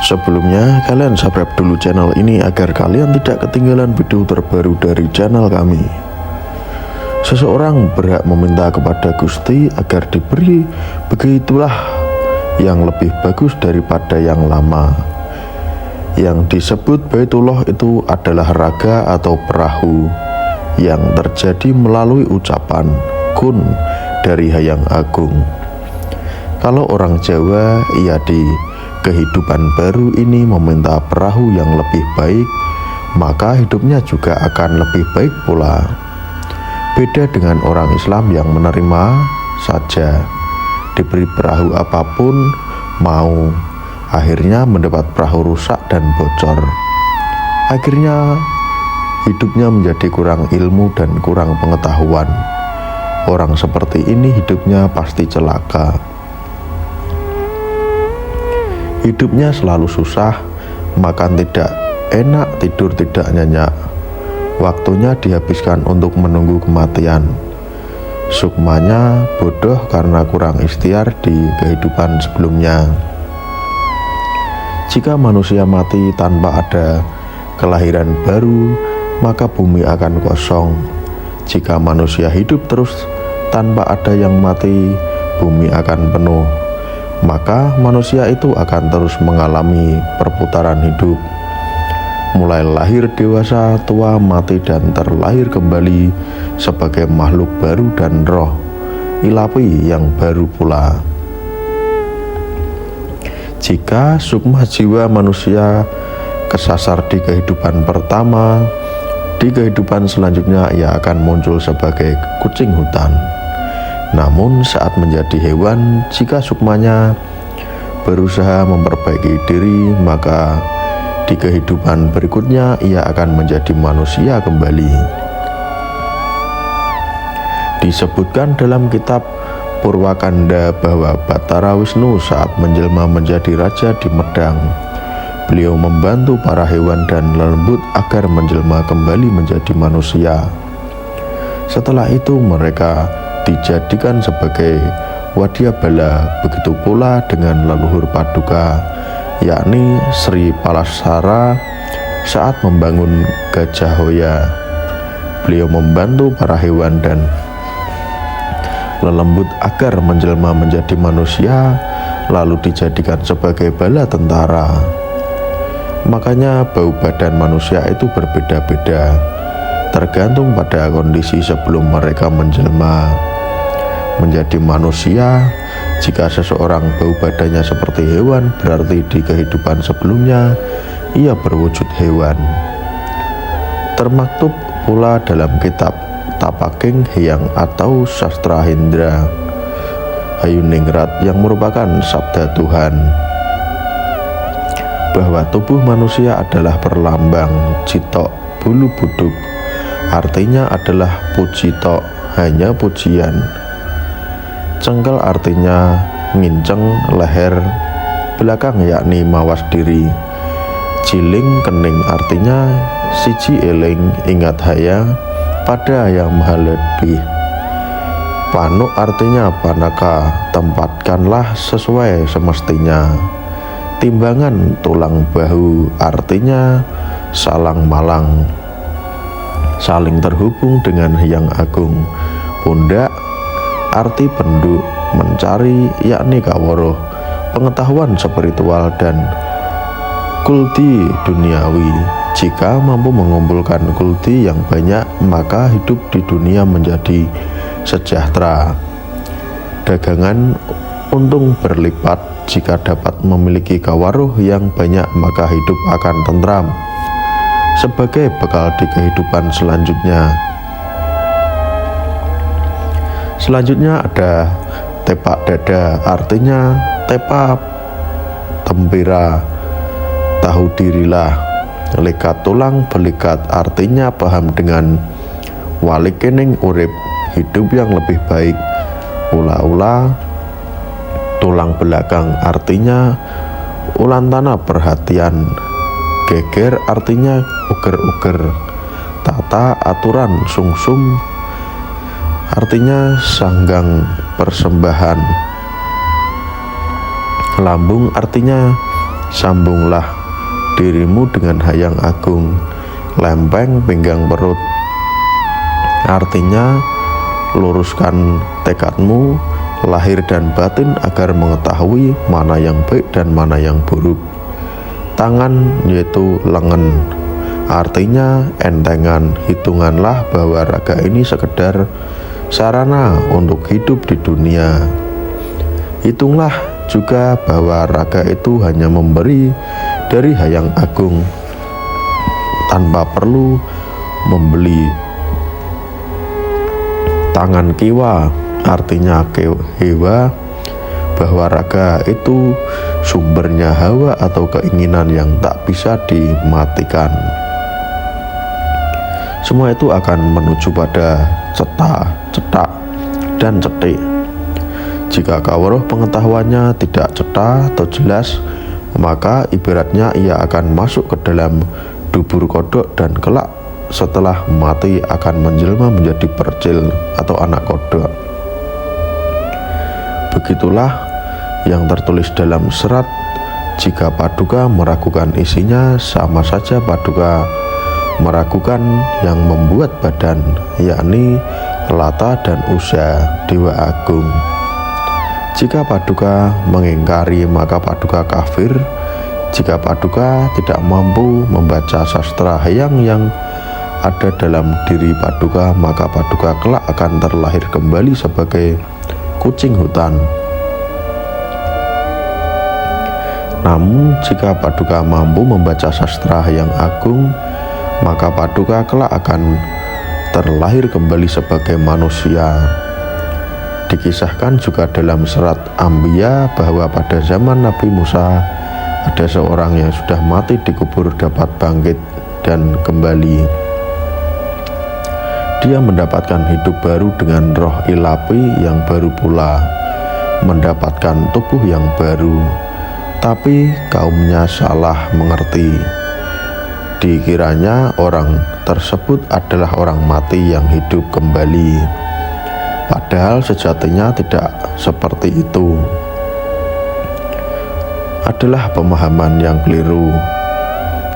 Sebelumnya, kalian subscribe dulu channel ini agar kalian tidak ketinggalan video terbaru dari channel kami. Seseorang berhak meminta kepada Gusti agar diberi, begitulah yang lebih bagus daripada yang lama. Yang disebut Baitullah itu adalah raga atau perahu yang terjadi melalui ucapan kun dari Hayang Agung. Kalau orang Jawa, ia di kehidupan baru ini meminta perahu yang lebih baik, maka hidupnya juga akan lebih baik pula. Beda dengan orang Islam yang menerima saja, diberi perahu apapun mau, akhirnya mendapat perahu rusak dan bocor. Akhirnya hidupnya menjadi kurang ilmu dan kurang pengetahuan. Orang seperti ini hidupnya pasti celaka. Hidupnya selalu susah, makan tidak enak, tidur tidak nyenyak. Waktunya dihabiskan untuk menunggu kematian. Sukmanya bodoh karena kurang ikhtiar di kehidupan sebelumnya. Jika manusia mati tanpa ada kelahiran baru, maka bumi akan kosong. Jika manusia hidup terus tanpa ada yang mati, bumi akan penuh. Maka manusia itu akan terus mengalami perputaran hidup, mulai lahir, dewasa, tua, mati, dan terlahir kembali sebagai makhluk baru dan roh ilahi yang baru pula. Jika sukma jiwa manusia kesasar di kehidupan pertama, di kehidupan selanjutnya ia akan muncul sebagai kucing hutan. Namun saat menjadi hewan, jika sukmanya berusaha memperbaiki diri, maka di kehidupan berikutnya ia akan menjadi manusia kembali. Disebutkan dalam kitab Purwakanda bahwa Batara Wisnu saat menjelma menjadi raja di Medang, beliau membantu para hewan dan lembut agar menjelma kembali menjadi manusia. Setelah itu mereka dijadikan sebagai wadyabala, begitu pula dengan leluhur Paduka, yakni Sri Palasara saat membangun Gajah Hoya. Beliau membantu para hewan dan lelembut agar menjelma menjadi manusia, lalu dijadikan sebagai bala tentara. Makanya bau badan manusia itu berbeda-beda, tergantung pada kondisi sebelum mereka menjelma menjadi manusia. Jika seseorang bau badannya seperti hewan, berarti di kehidupan sebelumnya ia berwujud hewan. Termaktub pula dalam kitab Tapaking Hyang atau Sastra Hendra Hayuningrat yang merupakan sabda Tuhan, bahwa tubuh manusia adalah perlambang citok bulu buduk, artinya adalah pujitok, hanya pujian. Cengkel artinya nginceng leher belakang, yakni mawas diri. Jiling kening artinya siji eling ingat haya pada yang maha lebih. Panuk artinya panaka, tempatkanlah sesuai semestinya. Timbangan tulang bahu artinya salang malang, saling terhubung dengan Hyang Agung. Pundak arti penduk, mencari, yakni kawruh, pengetahuan spiritual dan kulti duniawi. Jika mampu mengumpulkan kulti yang banyak, maka hidup di dunia menjadi sejahtera. Dagangan untung berlipat. Jika dapat memiliki kawaruh yang banyak, maka hidup akan tentram sebagai bekal di kehidupan selanjutnya. Selanjutnya ada tepak dada, artinya tepa tempira, tahu dirilah. Lekat tulang belikat artinya paham dengan walikening urip, hidup yang lebih baik. Ula-ula tulang belakang artinya ulan tanah perhatian. Geger artinya uger-uger. Tata aturan sungsum artinya sanggang persembahan. Lambung artinya Sambunglah dirimu dengan hayang agung, lempeng pinggang perut. Artinya, luruskan tekadmu lahir dan batin agar mengetahui mana yang baik dan mana yang buruk. Tangan yaitu lengan, artinya entengan. Hitunganlah bahwa raga ini sekedar sarana untuk hidup di dunia. Hitunglah juga bahwa raga itu hanya memberi dari hayang agung tanpa perlu membeli. Tangan kiwa, artinya hewa, bahwa raga itu sumbernya hawa atau keinginan yang tak bisa dimatikan. Semua itu akan menuju pada cetak, dan cetik. Jika kawruh pengetahuannya tidak cetak atau jelas, maka ibaratnya ia akan masuk ke dalam dubur kodok dan kelak setelah mati akan menjelma menjadi percil atau anak kodok. Begitulah yang tertulis dalam serat. Jika paduka meragukan isinya, sama saja paduka meragukan yang membuat badan, yakni Lata dan Usa, dewa agung. Jika paduka mengingkari, maka paduka kafir. Jika paduka tidak mampu membaca sastra hayang yang ada dalam diri paduka, maka paduka kelak akan terlahir kembali sebagai kucing hutan. Namun jika paduka mampu membaca sastra hayang agung, maka paduka kelak akan terlahir kembali sebagai manusia. Dikisahkan juga dalam serat Ambiya bahwa pada zaman Nabi Musa ada seorang yang sudah mati dikubur dapat bangkit dan kembali. Dia mendapatkan hidup baru dengan roh ilahi yang baru pula, mendapatkan tubuh yang baru. Tapi kaumnya salah mengerti. Dikiranya orang tersebut adalah orang mati yang hidup kembali. Padahal sejatinya tidak seperti itu. Adalah pemahaman yang keliru.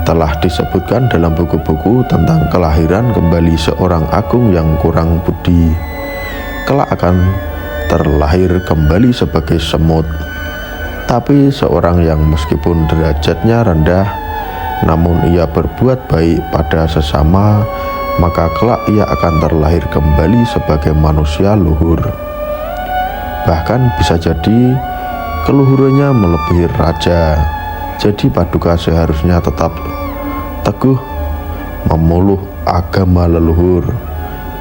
Telah disebutkan dalam buku-buku tentang kelahiran kembali seorang agung yang kurang budi. Kelak akan terlahir kembali sebagai semut. Tapi seorang yang meskipun derajatnya rendah, namun ia berbuat baik pada sesama, maka kelak ia akan terlahir kembali sebagai manusia luhur. Bahkan bisa jadi keluhurannya melebihi raja. Jadi paduka seharusnya tetap teguh memuluh agama leluhur.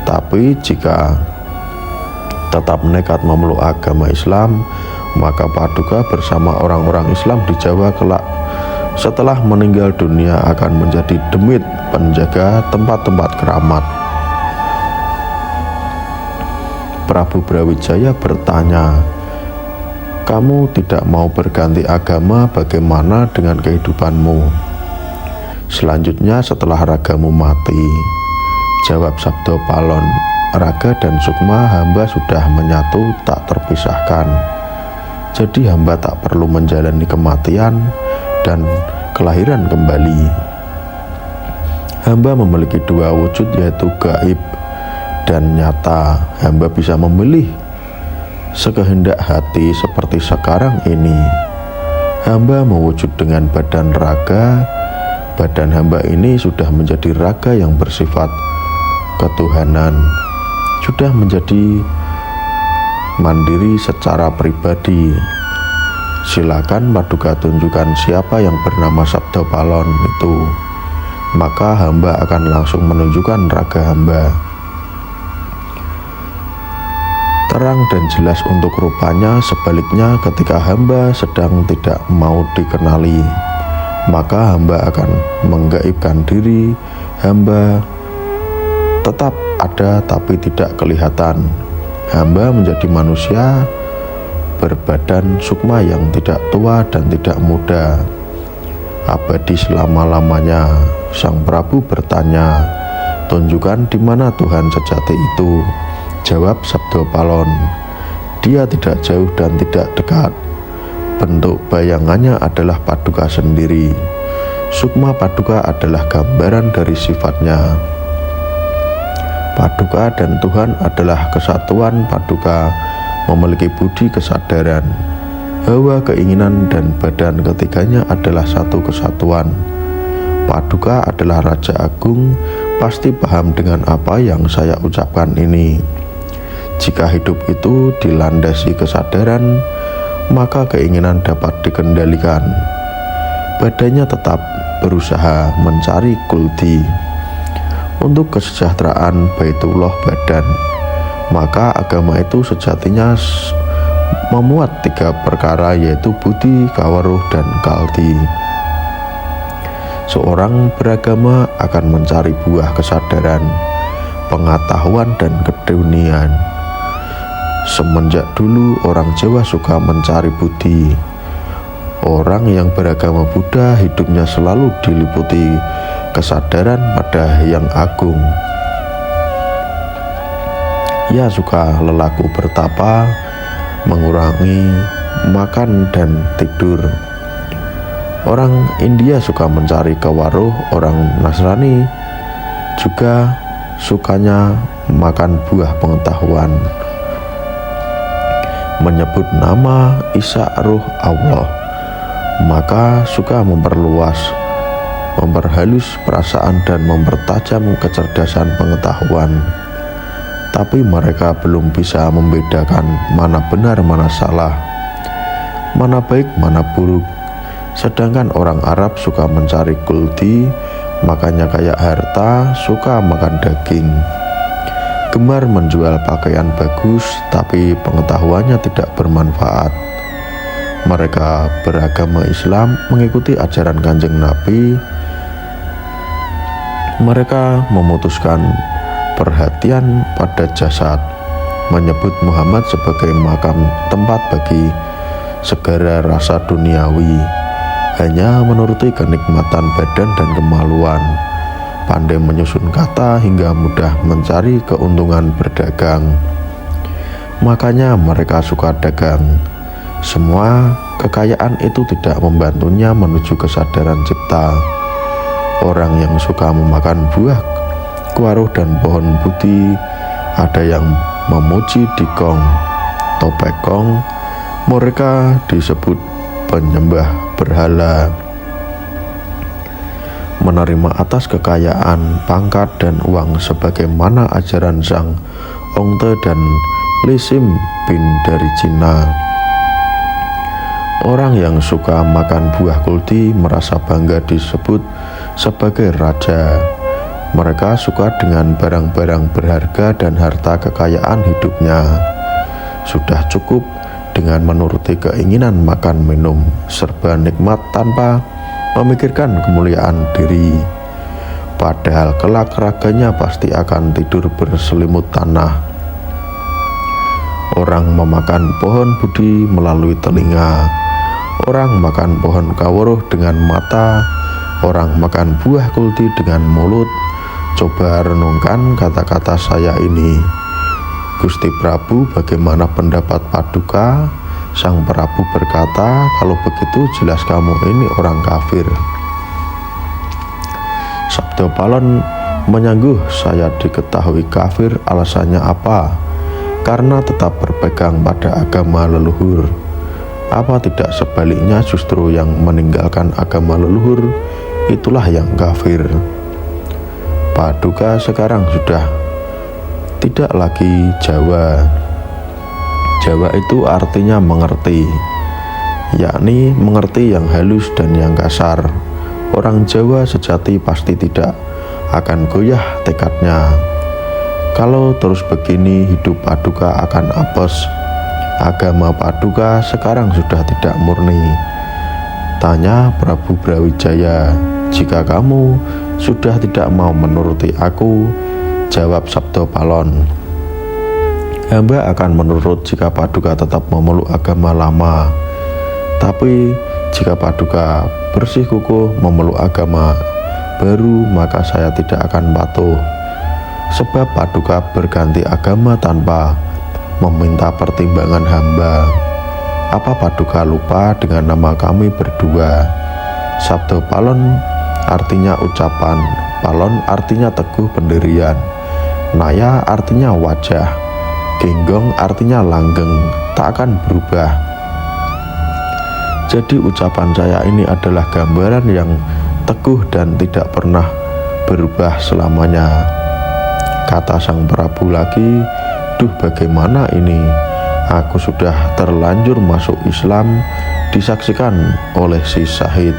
Tapi jika tetap nekat memeluk agama Islam, maka paduka bersama orang-orang Islam di Jawa kelak setelah meninggal dunia akan menjadi demit penjaga tempat-tempat keramat. Prabu Brawijaya bertanya, "Kamu tidak mau berganti agama, bagaimana dengan kehidupanmu selanjutnya setelah ragamu mati?" Jawab Sabdo Palon, "Raga dan sukma hamba sudah menyatu tak terpisahkan. Jadi hamba tak perlu menjalani kematian dan kelahiran kembali. Hamba memiliki dua wujud, yaitu gaib dan nyata. Hamba bisa memilih sekehendak hati seperti sekarang ini. Hamba mewujud dengan badan raga. Badan hamba ini sudah menjadi raga yang bersifat ketuhanan, sudah menjadi mandiri secara pribadi. Silakan paduka tunjukkan siapa yang bernama Sabdo Palon itu, maka hamba akan langsung menunjukkan raga hamba. Terang dan jelas untuk rupanya. Sebaliknya, ketika hamba sedang tidak mau dikenali, maka hamba akan menggaibkan diri. Hamba tetap ada tapi tidak kelihatan. Hamba menjadi manusia berbadan sukma yang tidak tua dan tidak muda, abadi selama-lamanya." Sang Prabu bertanya, "Tunjukkan di mana Tuhan sejati itu?" Jawab Sabdo Palon, "Dia tidak jauh dan tidak dekat. Bentuk bayangannya adalah paduka sendiri. Sukma paduka adalah gambaran dari sifatnya. Paduka dan Tuhan adalah kesatuan. Paduka memiliki budi kesadaran. Hawa, keinginan, dan badan ketiganya adalah satu kesatuan. Paduka adalah Raja Agung, pasti paham dengan apa yang saya ucapkan ini. Jika hidup itu dilandasi kesadaran, maka keinginan dapat dikendalikan. Badannya tetap berusaha mencari kulti untuk kesejahteraan Baitullah badan. Maka agama itu sejatinya memuat 3 perkara, yaitu budi, kawaruh, dan kalti. Seorang beragama akan mencari buah kesadaran, pengetahuan, dan keduniaan. Semenjak dulu orang Jawa suka mencari budi. Orang yang beragama Buddha hidupnya selalu diliputi kesadaran pada Yang Agung. Ia suka lelaku bertapa, mengurangi makan dan tidur. Orang India suka mencari kawaruh, orang Nasrani juga sukanya makan buah pengetahuan. Menyebut nama Isa Ruh Allah, maka suka memperluas, memperhalus perasaan dan mempertajam kecerdasan pengetahuan. Tapi mereka belum bisa membedakan mana benar, mana salah, mana baik, mana buruk. Sedangkan orang Arab suka mencari kulti, makanya kayak harta, suka makan daging. Gemar menjual pakaian bagus, tapi pengetahuannya tidak bermanfaat. Mereka beragama Islam, mengikuti ajaran Kanjeng Nabi. Mereka memutuskan perhatian pada jasad, menyebut Muhammad sebagai makam tempat bagi segala rasa duniawi, hanya menuruti kenikmatan badan dan kemaluan. Pandai menyusun kata hingga mudah mencari keuntungan berdagang. Makanya mereka suka dagang. Semua kekayaan itu tidak membantunya menuju kesadaran cipta. Orang yang suka memakan buah, kawaruh, dan pohon budi, ada yang memuji dikong, topekong, mereka disebut penyembah berhala. Menerima atas kekayaan, pangkat, dan uang sebagaimana ajaran Zhang Hongte dan Li Sim bin dari Cina. Orang yang suka makan buah kulti merasa bangga disebut sebagai raja. Mereka suka dengan barang-barang berharga dan harta kekayaan hidupnya. Sudah cukup dengan menuruti keinginan makan minum serba nikmat tanpa memikirkan kemuliaan diri. Padahal kelak raganya pasti akan tidur berselimut tanah. Orang memakan pohon budi melalui telinga. Orang makan pohon kawaruh dengan mata. Orang makan buah kulti dengan mulut. Coba renungkan kata-kata saya ini. Gusti Prabu, bagaimana pendapat Paduka? Sang Prabu berkata, kalau begitu jelas kamu ini orang kafir. Sabda Palon menyangguh, saya diketahui kafir, alasannya apa? Karena tetap berpegang pada agama leluhur. Apa tidak sebaliknya justru yang meninggalkan agama leluhur itulah yang kafir? Paduka sekarang sudah tidak lagi Jawa. Jawa itu artinya mengerti, yakni mengerti yang halus dan yang kasar. Orang Jawa sejati pasti tidak akan goyah tekadnya. Kalau terus begini hidup Paduka akan apes. Agama Paduka sekarang sudah tidak murni. Tanya Prabu Brawijaya, jika kamu sudah tidak mau menuruti aku, jawab Sabda Palon, hamba akan menurut jika Paduka tetap memeluk agama lama. Tapi jika Paduka bersih kukuh memeluk agama baru, maka saya tidak akan patuh. Sebab Paduka berganti agama tanpa meminta pertimbangan hamba. Apa Paduka lupa dengan nama kami berdua? Sabdo Palon artinya ucapan, Palon artinya teguh pendirian, Naya artinya wajah, Genggong artinya langgeng, tak akan berubah. Jadi ucapan saya ini adalah gambaran yang teguh dan tidak pernah berubah selamanya. Kata sang Prabu lagi, duh bagaimana ini? Aku sudah terlanjur masuk Islam, disaksikan oleh si Syahid.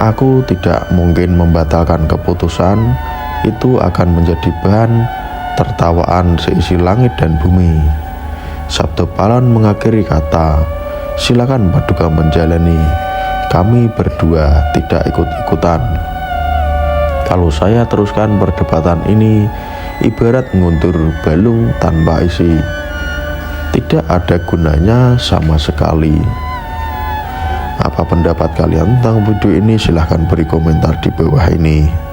Aku tidak mungkin membatalkan keputusan, itu akan menjadi bahan tertawaan seisi langit dan bumi. Sabdo Palon mengakhiri kata, silakan Paduka menjalani, kami berdua tidak ikut-ikutan. Kalau saya teruskan perdebatan ini, ibarat nguntur balung tanpa isi. Tidak ada gunanya sama sekali. Apa pendapat kalian tentang video ini? Silahkan beri komentar di bawah ini.